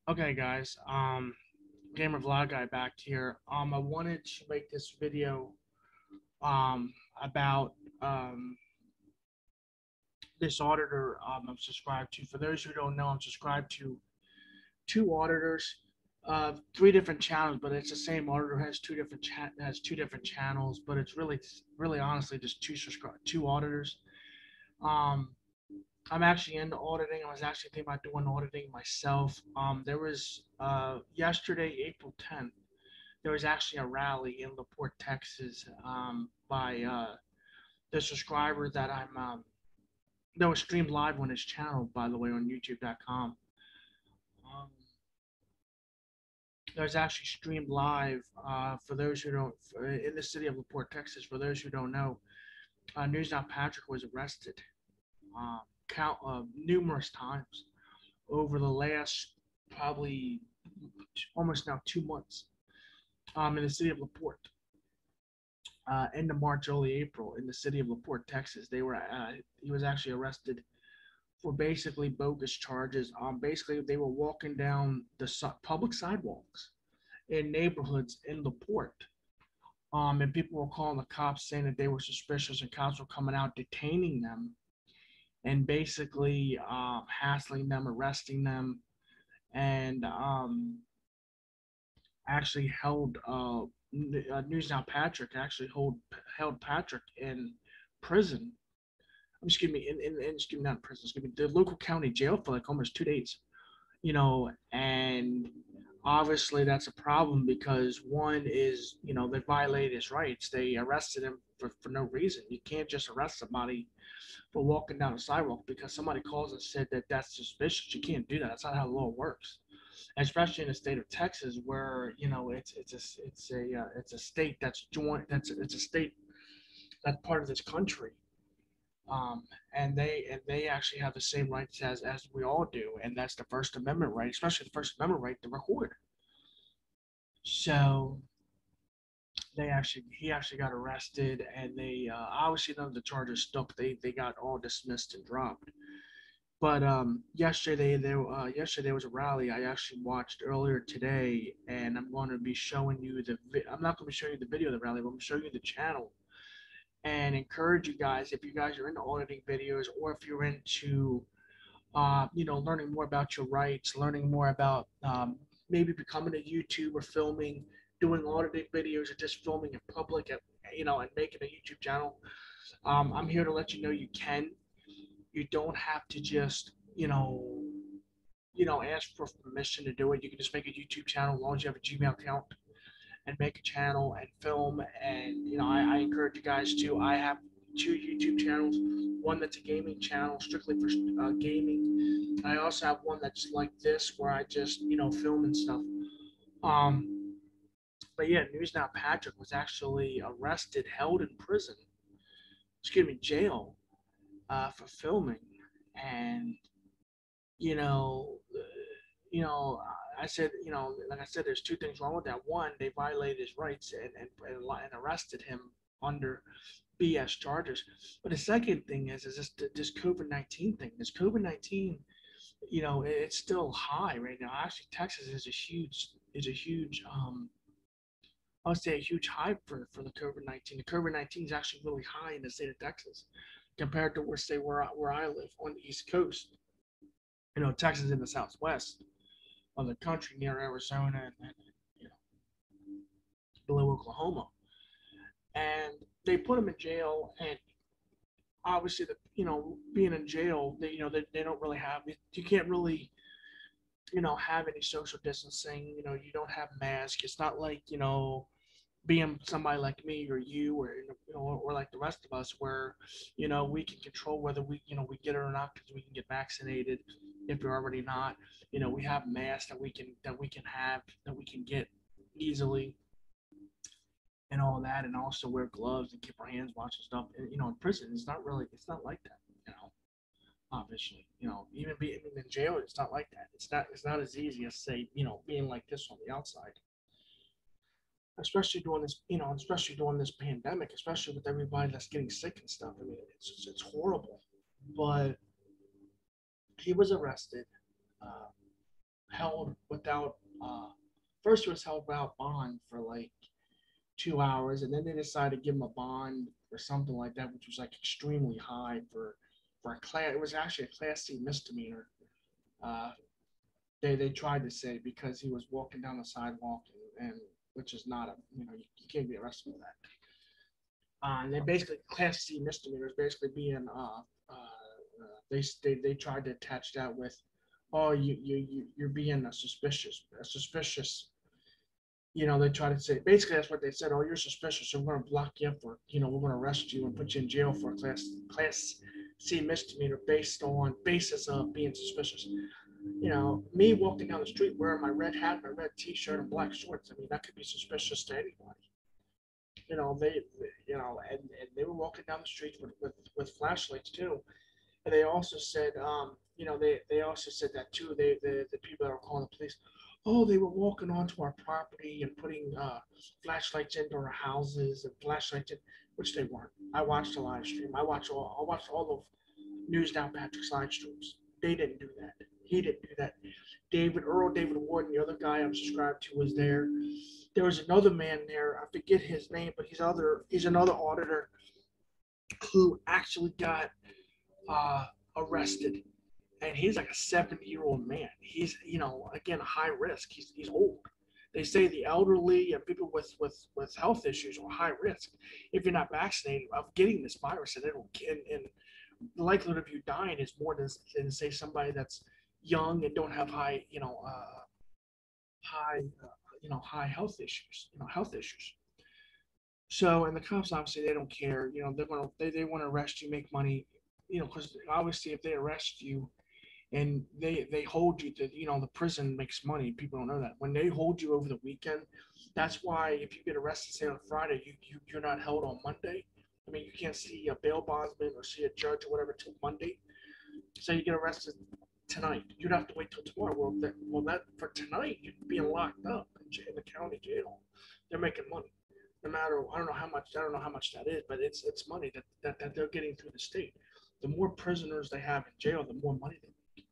Okay, guys. Gamer Vlog Guy back here. I wanted to make this video about this auditor I'm subscribed to. For those who don't know, I'm subscribed to two auditors, three different channels, but it's the same auditor has two different channels, but it's really honestly just two auditors. Um, I'm actually into auditing. I was actually thinking about doing auditing myself. There was yesterday, April 10th. There was actually a rally in LaPorte, Texas, by the subscriber that was streamed live on his channel, by the way, on YouTube.com. Um, that was actually streamed live for those who don't in the city of LaPorte, Texas. For those who don't know, Newsnow Patrick was arrested numerous times over the last probably almost now 2 months in the city of LaPorte. End of March, early April, in the city of LaPorte, Texas. He was actually arrested for basically bogus charges. Basically, they were walking down the public sidewalks in neighborhoods in LaPorte. And people were calling the cops saying that they were suspicious, and cops were coming out detaining them and basically hassling them, arresting them, and actually held News Now Patrick actually held Patrick in prison. Excuse me, excuse me, not prison. Excuse me, the local county jail for like almost 2 days. And obviously that's a problem because one is they violated his rights. They arrested him for no reason. You can't just arrest somebody for walking down a sidewalk because somebody calls and said that that's suspicious. You can't do that. That's not how the law works, especially in the state of Texas, where it's a state that's joint that's it's a state that's part of this country, and they actually have the same rights as we all do, and that's the First Amendment right, especially the First Amendment right to record. So he actually got arrested, and they obviously none of the charges stuck. They got all dismissed and dropped. But yesterday was a rally I actually watched earlier today, and I'm going to be showing you I'm not going to be showing you the video of the rally, but I'm going to show you the channel and encourage you guys if you guys are into auditing videos or if you're into learning more about your rights, learning more about maybe becoming a YouTuber, filming, doing auditing videos, or just filming in public, and making a YouTube channel. I'm here to let you know you can. You don't have to just ask for permission to do it. You can just make a YouTube channel as long as you have a Gmail account and make a channel and film. And I encourage you guys to. I have two YouTube channels. One that's a gaming channel strictly for gaming. I also have one that's like this where I just film and stuff. Um, but yeah, News Now Patrick was actually arrested, held in prison, excuse me, jail, for filming, and you know, uh, I said, like I said, there's two things wrong with that. One, they violated his rights and arrested him under BS charges. But the second thing is this COVID-19 thing. This COVID-19, it's still high right now. Actually, Texas is a huge I would say a huge hype for the COVID-19. The COVID-19 is actually really high in the state of Texas compared to where I live on the East Coast. Texas is in the Southwest of the country near Arizona and below Oklahoma. And they put him in jail, and obviously, being in jail, they don't really have, you can't really, have any social distancing. You don't have masks. It's not like, being somebody like me or you or like the rest of us where we can control whether we get it or not because we can get vaccinated if you're already not. We have masks that we can get easily and all that, and also wear gloves and keep our hands washed and stuff. And, in prison it's not like that. Obviously, even being in jail, it's not like that. It's not as easy as say being like this on the outside, especially during this pandemic, especially with everybody that's getting sick and stuff. I mean, it's horrible. But he was arrested. Uh, held without first he was held without bond for like 2 hours, and then they decided to give him a bond or something like that, which was like extremely high for a class. It was actually a Class C misdemeanor. Uh, they tried to say because he was walking down the sidewalk, and which is not a you can't be arrested for that. And they basically Class C misdemeanors basically being they tried to attach that with, oh, you're being a suspicious. They try to say basically that's what they said. Oh, you're suspicious, so we're going to block you up for we're going to arrest you and put you in jail for a class C misdemeanor based on basis of being suspicious. Me walking down the street wearing my red hat, my red T-shirt, and black shorts. I mean, that could be suspicious to anybody. And they were walking down the street with flashlights too. And they also said, they also said that too. The people that were calling the police, oh, they were walking onto our property and putting flashlights into our houses and flashlights in, which they weren't. I watched the live stream. I watched all of Newsnow Patrick's live streams. They didn't do that. He didn't do that. David Ward, the other guy I'm subscribed to, was there. There was another man there. I forget his name, but he's another auditor who actually got uh, arrested, and he's like a 70-year-old man. He's again high risk. He's old. They say the elderly and people with health issues are high risk if you're not vaccinated of getting this virus, and and the likelihood of you dying is more than say somebody that's young and don't have high health issues. So, and the cops obviously they don't care. They want to arrest you, make money. Because obviously if they arrest you and they hold you to the prison makes money. People don't know that when they hold you over the weekend. That's why if you get arrested say on Friday, you're not held on Monday. I mean, you can't see a bail bondsman or see a judge or whatever till Monday. So you get arrested tonight, you'd have to wait till tomorrow. That for tonight you'd be locked up in the county jail. They're making money. No matter I don't know how much that is, but it's money that they're getting through the state. The more prisoners they have in jail, the more money they make,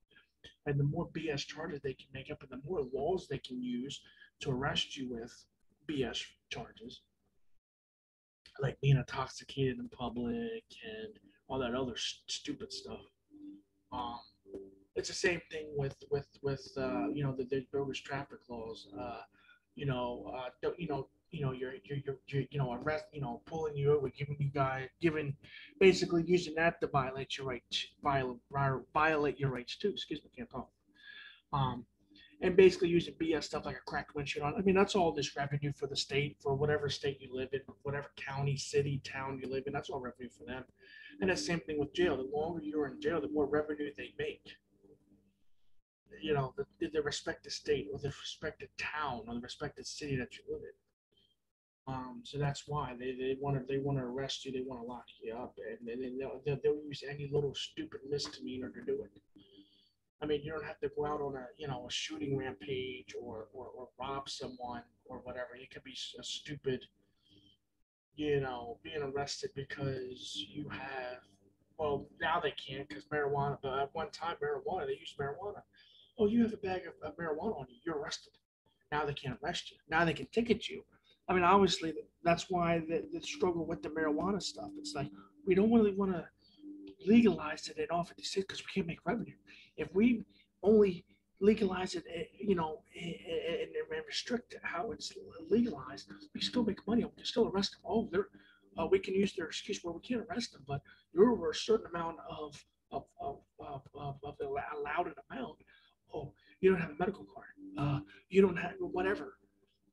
and the more BS charges they can make up, and the more laws they can use to arrest you with BS charges, like being intoxicated in public and all that other stupid stuff. Um, it's the same thing the bogus traffic laws. Arrest, pulling you over, giving, basically using that to violate your rights, violate your rights too. Excuse me, can't talk. Um, and basically using BS stuff like a cracked windshield on. I mean, that's all this revenue for the state, for whatever state you live in, whatever county, city, town you live in. That's all revenue for them. And the same thing with jail. The longer you're in jail, the more revenue they make. The respective state or the respective town or the respective city that you live in. So that's why they want to arrest you. They want to lock you up, and then they'll use any little stupid misdemeanor to do it. I mean, you don't have to go out on a shooting rampage or rob someone or whatever. It could be a stupid, being arrested because you have. Well, now they can't because marijuana. But at one time, they used marijuana. Oh, you have a bag of marijuana on you. You're arrested. Now they can't arrest you. Now they can ticket you. I mean, obviously, that's why the struggle with the marijuana stuff. It's like we don't really want to legalize it in all 50 states because we can't make revenue. If we only legalize it, and restrict how it's legalized, we can still make money. We can still arrest them. We can use their excuse where we can't arrest them, but you're over a certain amount of the allowed amount. Oh, you don't have a medical card. You don't have whatever.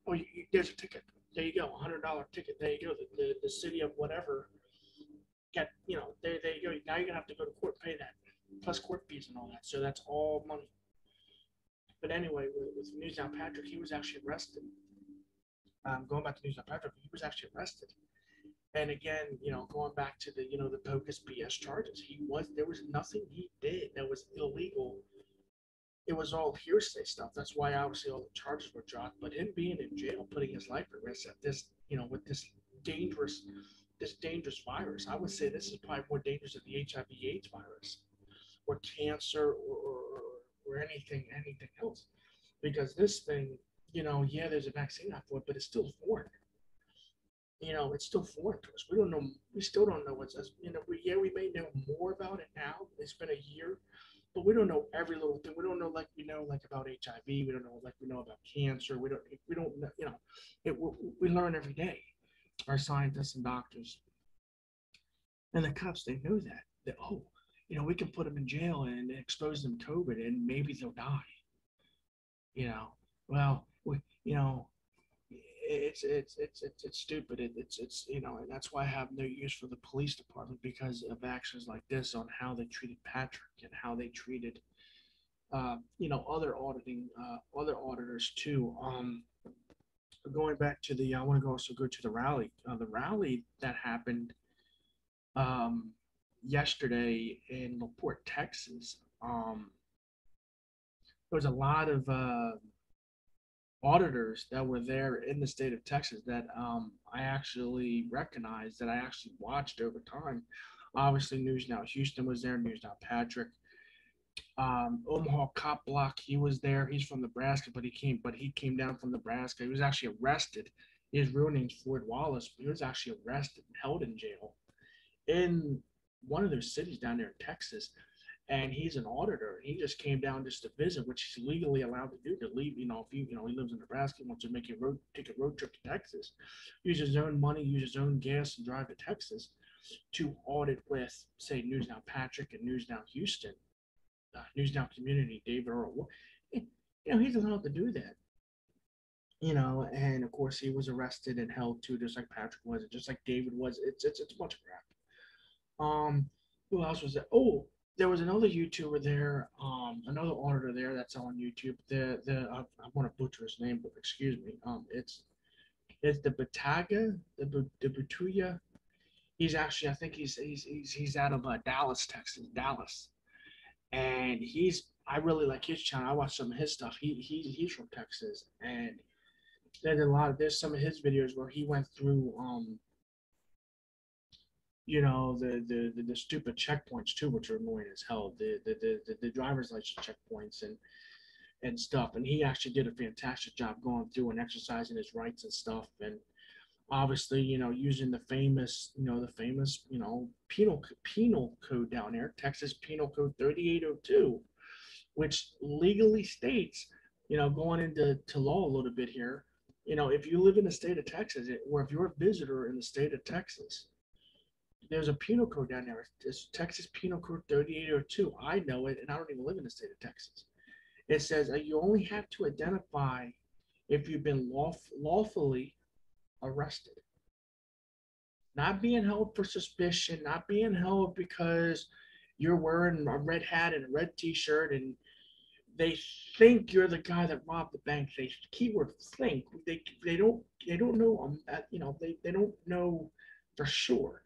Oh, there's a ticket. There you go, $100 ticket. There you go. The city of whatever there you go. Now you're gonna have to go to court, pay that, plus court fees and all that. So that's all money. But anyway, with Newsnow Patrick, he was actually arrested. Going back to Newsnow Patrick, he was actually arrested. And again, going back to the bogus BS charges, there was nothing he did that was illegal. It was all hearsay stuff. That's why obviously all the charges were dropped. But him being in jail, putting his life at risk at this, with dangerous this dangerous virus. I would say this is probably more dangerous than the HIV/AIDS virus, or cancer, or anything else. because this thing, yeah, there's a vaccine out for it, but it's still foreign. It's still foreign to us. We don't know. We still don't know what's. We may know more about it now. It's been a year, but we don't know every little thing. We don't know like we know like about HIV. We don't know like we know about cancer. We don't know. We learn every day. Our scientists and doctors and the cops, they know that we can put them in jail and expose them to COVID and maybe they'll die. You know, well, you know, it's stupid. And that's why I have no use for the police department because of actions like this on how they treated Patrick and how they treated other auditors too. Going back to I want to also go to the rally. The rally that happened um, yesterday in LaPorte, Texas. There was a lot of auditors that were there in the state of Texas that I actually recognized, that I actually watched over time. Obviously, Newsnow Houston was there, Newsnow Patrick. Omaha Cop Block, he was there. He's from Nebraska, but he came down from Nebraska. He was actually arrested. His real name's Floyd Wallace. But he was actually arrested and held in jail in one of those cities down there in Texas. And he's an auditor. He just came down just to visit, which he's legally allowed to do. To leave, if he lives in Nebraska, wants to take a road trip to Texas, use his own money, use his own gas, and drive to Texas to audit with, say, Newsnow Patrick and Newsnow Houston, Newsnow Community, David Earl. He's allowed to do that. And of course he was arrested and held too, just like Patrick was, just like David was. It's a bunch of crap. Who else was there? Oh, there was another YouTuber there, another auditor there that's on YouTube. I want to butcher his name, but excuse me. It's the Bataga, the Batuya. He's actually, I think he's out of Dallas, Texas, Dallas, and I really like his channel. I watch some of his stuff. He's from Texas, and there's some of his videos where he went through the stupid checkpoints too, which are annoying as hell. The driver's license checkpoints and stuff. And he actually did a fantastic job going through and exercising his rights and stuff. And obviously, using the famous penal code down there, Texas Penal Code 3802, which legally states, going into law a little bit here, if you live in the state of Texas, or if you're a visitor in the state of Texas, there's a penal code down there. It's Texas Penal Code 3802. I know it, and I don't even live in the state of Texas. It says you only have to identify if you've been lawfully arrested. Not being held for suspicion, not being held because you're wearing a red hat and a red t-shirt and they think you're the guy that robbed the bank. They keyword think. They don't know they don't know for sure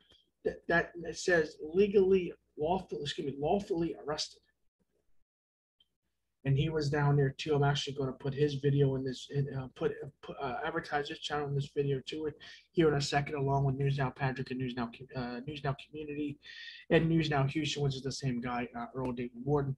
that it says lawfully arrested. And he was down there too. I'm actually going to put his video in this, advertise his channel in this video too here in a second, along with Newsnow Patrick and Newsnow Community and Newsnow Houston, which is the same guy, Earl David Warden.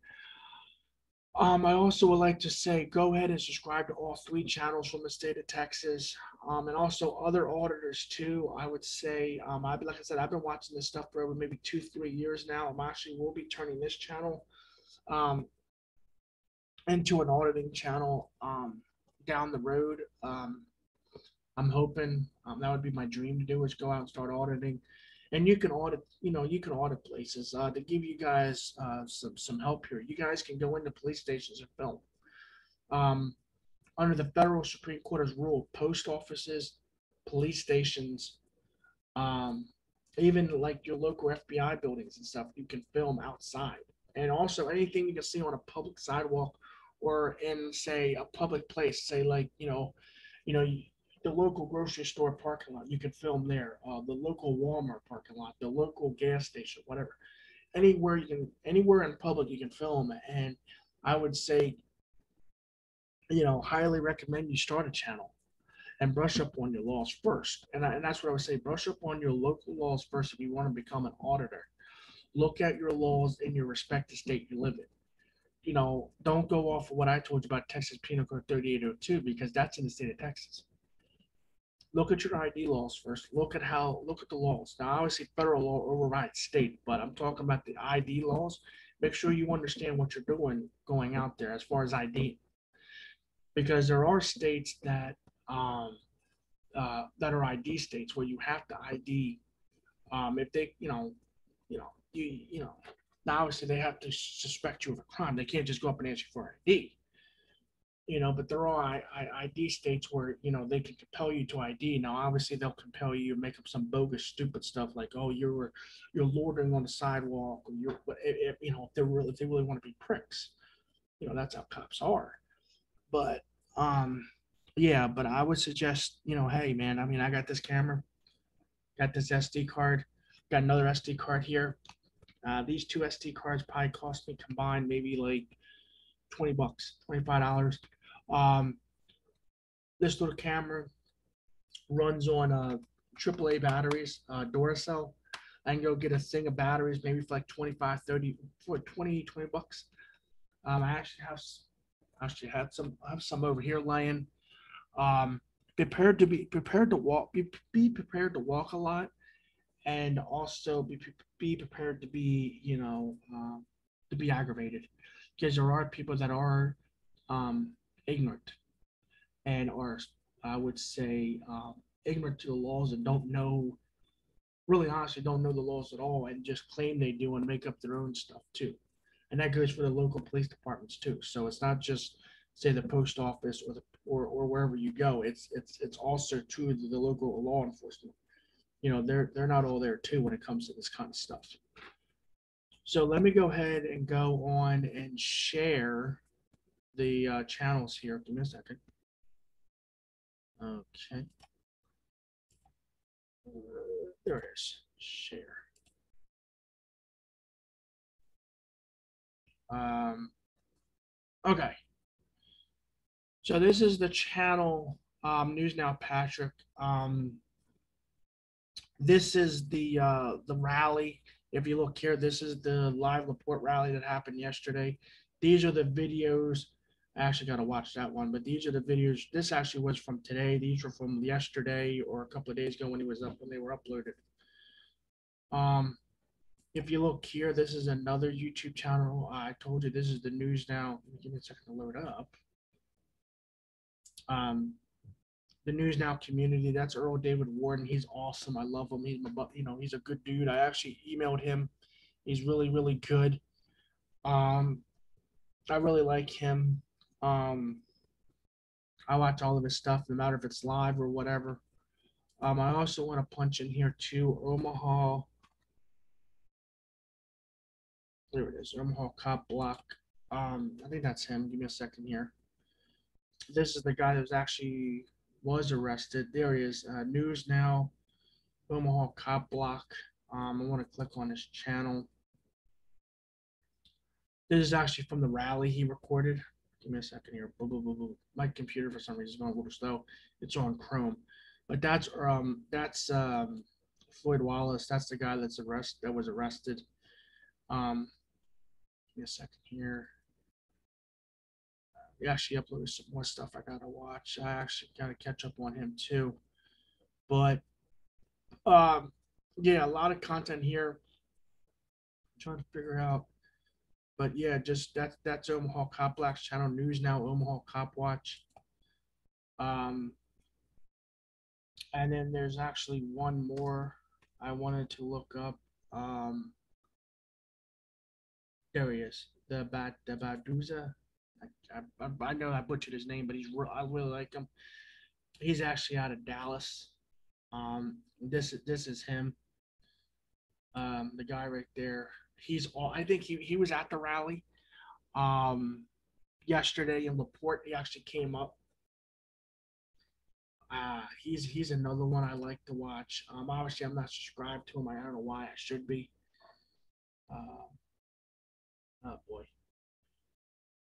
I also would like to say, go ahead and subscribe to all 3 channels from the state of Texas, and also other auditors too. I would say, like I said, I've been watching this stuff for over maybe 2-3 years now. Will be turning this channel into an auditing channel down the road. I'm hoping that would be my dream to do, is go out and start auditing. And you can audit places to give you guys some help here. You guys can go into police stations and film. Under the federal Supreme Court's rule, post offices, police stations, even like your local FBI buildings and stuff, you can film outside. And also anything you can see on a public sidewalk or in, say, a public place, say like, the local grocery store parking lot, you can film there. The local Walmart parking lot, the local gas station, whatever. Anywhere in public, you can film. And I would say, highly recommend you start a channel and brush up on your laws first. And that's what I would say. Brush up on your local laws first if you want to become an auditor. Look at your laws in your respective state you live in. don't go off of what I told you about Texas Penal Code 3802 because that's in the state of Texas. Look at your ID laws first. Look at the laws. Now, obviously, federal law overrides state, but I'm talking about the ID laws. Make sure you understand what you're doing going out there as far as ID, because there are states um, that are ID states where you have to ID if they, now obviously they have to suspect you of a crime. They can't just go up and ask you for ID. But there are ID states where they can compel you to ID. Now, obviously, they'll compel you to make up some bogus, stupid stuff like, "Oh, you're loitering on the sidewalk," or if they really want to be pricks, that's how cops are. But yeah, but I would suggest, hey, man, I mean, I got this camera, got this SD card, got another SD card here. These two SD cards probably cost me combined maybe like $20, $25. Um, this little camera runs on AAA batteries, Duracell. I can go get a thing of batteries maybe for like 25, 30, for 20 bucks. I actually have some over here laying. Prepared to walk, be prepared to walk a lot, and also be prepared to be aggravated, because there are people that are um, ignorant and are, I would say, ignorant to the laws and don't know, really honestly, don't know the laws at all and just claim they do and make up their own stuff too. And that goes for the local police departments too. So it's not just say the post office or wherever you go. It's also to the local law enforcement. They're not all there too when it comes to this kind of stuff. So let me go ahead and go on and share the channels here. Give me a second. Okay. There it is. Share. Um, okay. So this is the channel, Newsnow Patrick. This is the rally. If you look here, this is the live Laporte rally that happened yesterday. These are the videos. I actually got to watch that one, but these are the videos. This actually was from today. These were from yesterday or a couple of days ago when they were uploaded. Um, if you look here, this is another YouTube channel. I told you this is the news now. Give me a second to load up. Um, the News Now community. That's Earl David Warden. He's awesome. I love him. He's a good dude. I actually emailed him. He's really, really good. Um, I really like him. Um, I watch all of his stuff, no matter if it's live or whatever. I also want to punch in here too. Omaha. There it is. Omaha Cop Block. I think that's him. Give me a second here. This is the guy that was arrested. There he is. News Now, Omaha Cop Block. I want to click on his channel. This is actually from the rally he recorded. Give me a second here. Boo, boo, boo, boo. My computer for some reason is going a little slow. It's on Chrome, but that's Floyd Wallace. That's the guy that was arrested. Um, Give me a second here. He actually uploaded some more stuff I gotta watch. I actually gotta catch up on him too. But um, yeah, a lot of content here. I'm trying to figure out. But yeah, just that's Omaha Cop Black's channel. News Now Omaha Cop Watch. Um, and then there's actually one more I wanted to look up. Um, there he is. The Baduza. I know I butchered his name, but I really like him. He's actually out of Dallas. This is him. The guy right there. I think he was at the rally. Um, Yesterday in Laporte, he actually came up. He's another one I like to watch. Obviously, I'm not subscribed to him. I don't know why I should be. Uh, oh boy.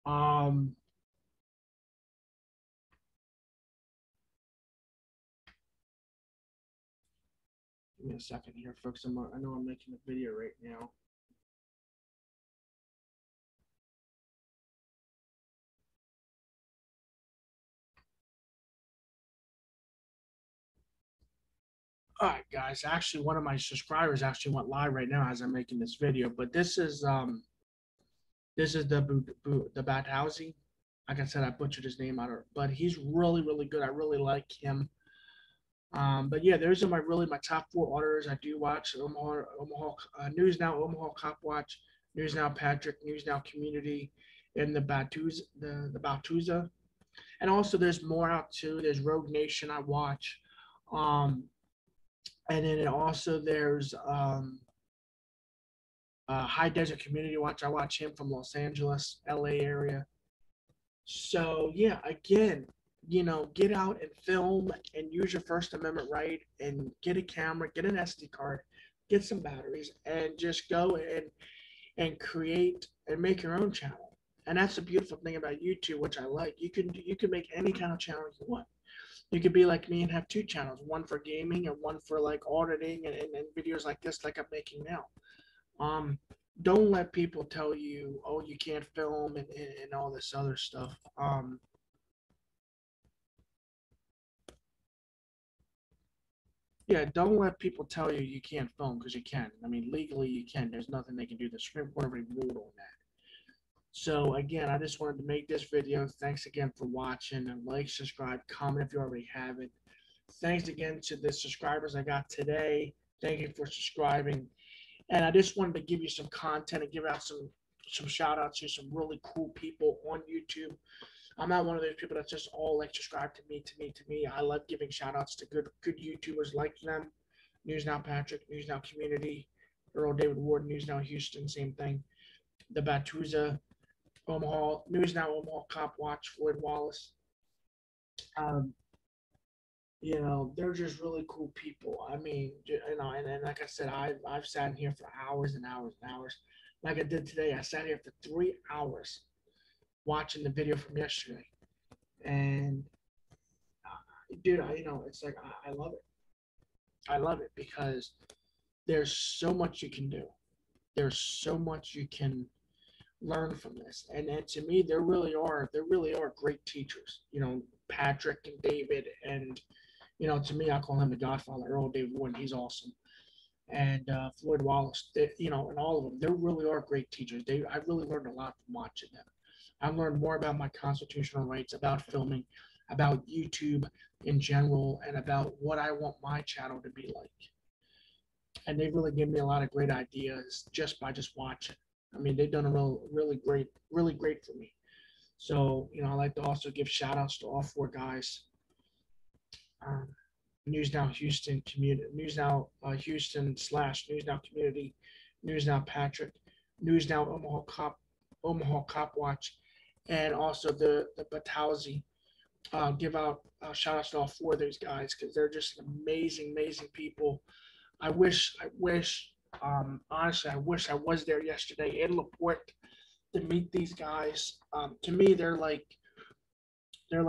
Um, Give me a second here, folks. I know I'm making a video right now. All right, guys. Actually, one of my subscribers actually went live right now as I'm making this video. But this is the Bathhousey. Like I said, I butchered his name out, but he's really really good. I really like him. But yeah, those are my top four auditors I do watch: Omaha Newsnow, Omaha Cop Watch, Newsnow Patrick, Newsnow Community, and the Batuza. And also there's more out too. There's Rogue Nation I watch. Um, and then also there's High Desert Community Watch. I watch him from Los Angeles, LA area. So yeah, again, get out and film and use your First Amendment right and get a camera, get an SD card, get some batteries, and just go and create and make your own channel. And that's the beautiful thing about YouTube, which I like. You can make any kind of channel you want. You could be like me and have two channels, one for gaming and one for like auditing and videos like this, like I'm making now. Um, don't let people tell you, oh, you can't film and all this other stuff. Yeah, don't let people tell you you can't film because you can. I mean, legally you can. There's nothing they can do. The Supreme Court already ruled on that. So again, I just wanted to make this video. Thanks again for watching and like, subscribe, comment if you already haven't. Thanks again to the subscribers I got today. Thank you for subscribing. And I just wanted to give you some content and give out some shout outs to some really cool people on YouTube. I'm not one of those people that's just all like subscribe to me, to me, to me. I love giving shout outs to good YouTubers like them. News Now Patrick, News Now Community, Earl David Ward, News Now Houston, same thing. The Batuza, Omaha, News Now Omaha Cop Watch, Floyd Wallace. Um, they're just really cool people. I mean, and like I said, I've sat in here for hours and hours and hours. Like I did today, I sat here for 3 hours watching the video from yesterday, and dude, it's like I love it. I love it because there's so much you can do. There's so much you can learn from this, and to me, there really are great teachers. Patrick and David, and to me, I call him the Godfather, Earl David Wooden. He's awesome. And Floyd Wallace, and all of them, there really are great teachers. I really learned a lot from watching them. I learned more about my constitutional rights, about filming, about YouTube in general, and about what I want my channel to be like. And they really give me a lot of great ideas just watching. I mean, they've done a really great for me. So, I like to also give shout outs to all four guys. Um, News Now Houston community, News Now Houston / News Now Community, News Now Patrick, News Now Omaha Cop Watch, and also the Batauzi. Give out shout outs to all four of those guys because they're just amazing people. Honestly, I wish I was there yesterday in LaPorte to meet these guys. To me, they're like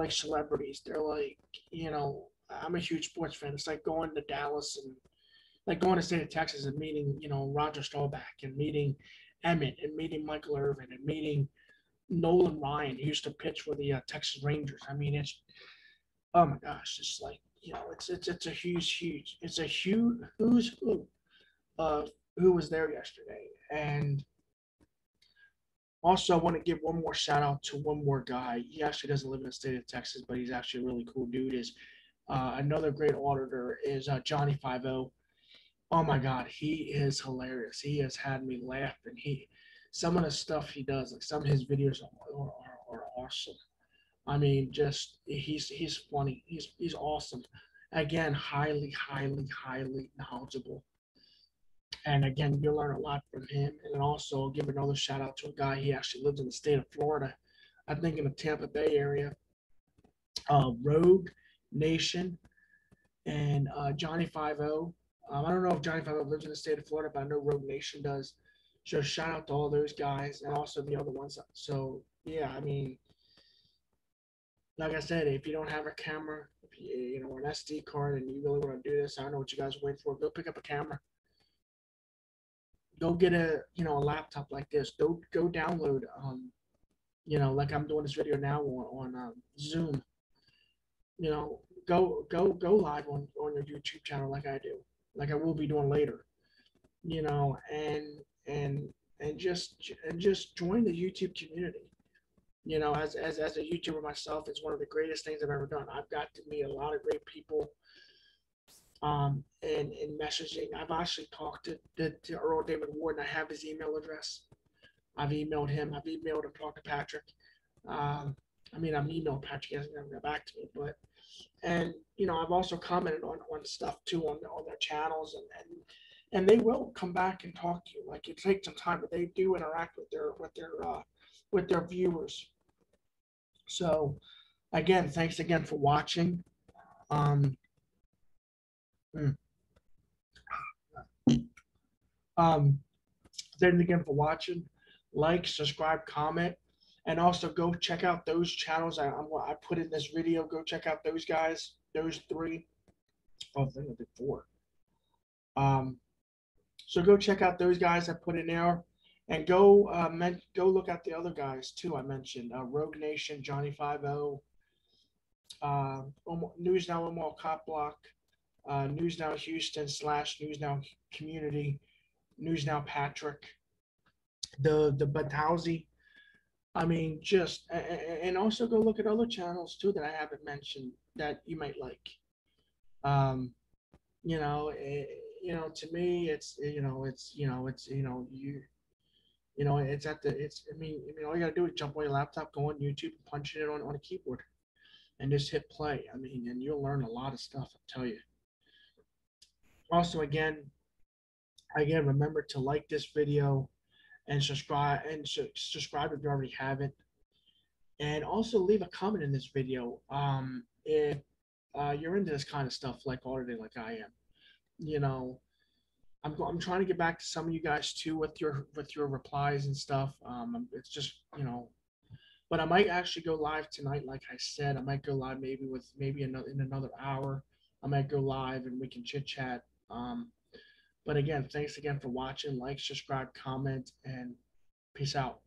celebrities. They're like, I'm a huge sports fan. It's like going to Dallas and like going to the state of Texas and meeting, Roger Staubach and meeting Emmett and meeting Michael Irvin and meeting Nolan Ryan, who used to pitch for the Texas Rangers. I mean, it's oh my gosh, it's like it's a it's a huge who's who of who was there yesterday. And also, I want to give one more shout out to one more guy. He actually doesn't live in the state of Texas, but he's actually a really cool dude. Is another great auditor is Johnny 50. Oh my God, he is hilarious. He has had me laughing. Some of the stuff he does, like some of his videos are awesome. I mean, just he's funny. He's awesome. Again, highly knowledgeable. And again, you'll learn a lot from him. And then also I'll give another shout out to a guy. He actually lives in the state of Florida. I think in the Tampa Bay area. Rogue Nation and Johnny 50. I don't know if Johnny 50 lives in the state of Florida, but I know Rogue Nation does. So shout out to all those guys and also the other ones. So yeah, I mean, like I said, if you don't have a camera, if you know an SD card, and you really want to do this, I don't know what you guys are waiting for. Go pick up a camera. Go get a laptop like this. Go download like I'm doing this video now on Zoom. go live on your YouTube channel like I do, like I will be doing later. You know, and and just join the YouTube community. You know, as a YouTuber myself, it's one of the greatest things I've ever done. I've got to meet a lot of great people in messaging. I've actually talked to Earl David Ward, and I have his email address. I've emailed him. I've emailed and talked to Patrick. Um, I mean, I've emailed Patrick. He hasn't got back to me, but and you know, I've also commented on stuff too on their channels, and they will come back and talk to you. Like it takes some time, but they do interact with their viewers. So again, thanks again for watching. Um, mm, um, thanks again for watching. Like, subscribe, comment, and also go check out those channels I put in this video. Go check out those guys, those three. Oh, I think I did four. Um, so go check out those guys I put in there, and go look at the other guys too. I mentioned Rogue Nation, Johnny 50, Newsnow Omar Cop Block, Newsnow Houston / Newsnow Community, Newsnow Patrick, the Batowsy. I mean, just and also go look at other channels too that I haven't mentioned that you might like. Um, you know, to me, it's at the it's. I mean, all you gotta do is jump on your laptop, go on YouTube, and punch it on a keyboard, and just hit play. I mean, and you'll learn a lot of stuff. I'll tell you. Also, again, remember to like this video and subscribe if you already haven't, and also leave a comment in this video if you're into this kind of stuff like already like I am. You know, I'm trying to get back to some of you guys too with your replies and stuff. It's just but I might actually go live tonight. Like I said, I might go live maybe in another hour. I might go live and we can chit chat. But again, thanks again for watching. Like, subscribe, comment, and peace out.